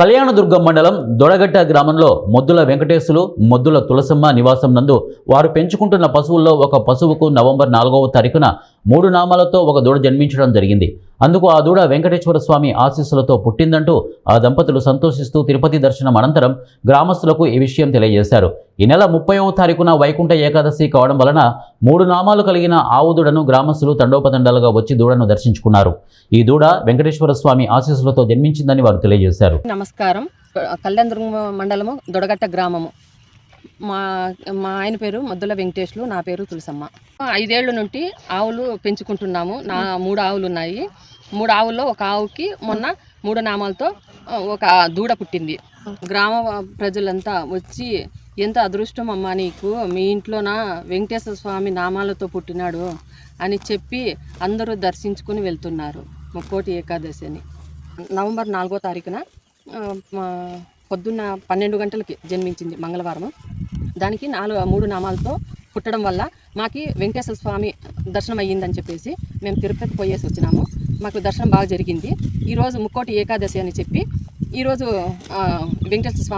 కళ్యాణదుర్గం మండలం దొడగట్ట గ్రామంలో మొద్దుల వెంకటేశులు మొద్దుల తులసమ్మ నివాసం నందు వారు పెంచుకుంటున్న పశువుల్లో ఒక పశువుకు నవంబర్ 4వ తారీఖున 3 నామాలతో ఒక దూడ జన్మించడం జరిగింది. అందుకు ఆ దూడ వెంకటేశ్వర స్వామి ఆశీస్సులతో పుట్టిందంటూ ఆ దంపతులు సంతోషిస్తూ తిరుపతి దర్శనం అనంతరం గ్రామస్తులకు ఈ విషయం తెలియజేశారు. ఈ నెల 30వ తారీఖున వైకుంఠ ఏకాదశి కావడం వలన 3 నామాలు కలిగిన ఆవు దూడను గ్రామస్తులు తండోపతండాలుగా వచ్చి దూడను దర్శించుకున్నారు. ఈ దూడ వెంకటేశ్వర స్వామి ఆశీస్సులతో జన్మించిందని వారు తెలియజేశారు. నమస్కారం. కళ్యాణదుర్గం మండలము దొడగట్ట గ్రామము. మా మా ఆయన పేరు మొద్దుల వెంకటేశ్లు, నా పేరు తులసమ్మ. 5 ఏళ్ళ నుండి ఆవులు పెంచుకుంటున్నాము. 3 ఆవులు ఉన్నాయి. 3 ఆవుల్లో ఒక ఆవుకి మొన్న 3 నామాలతో ఒక దూడ పుట్టింది. గ్రామ ప్రజలంతా వచ్చి ఎంత అదృష్టం అమ్మా నీకు, మీ ఇంట్లోన వెంకటేశ్వర స్వామి నామాలతో పుట్టినాడు అని చెప్పి అందరూ దర్శించుకుని వెళ్తున్నారు. ముక్కోటి ఏకాదశి అని నవంబర్ 4వ తారీఖున పొద్దున్న 12 గంటలకి జన్మించింది, మంగళవారం. దానికి 3 నామాలతో పుట్టడం వల్ల మాకు వెంకటేశ్వర స్వామి దర్శనం అయ్యిందని చెప్పేసి మేము తిరుపతి పోయేసి వచ్చినాము. మాకు దర్శనం బాగా జరిగింది. ఈరోజు ముక్కోటి ఏకాదశి అని చెప్పి ఈరోజు వెంకటేశ్వర స్వామి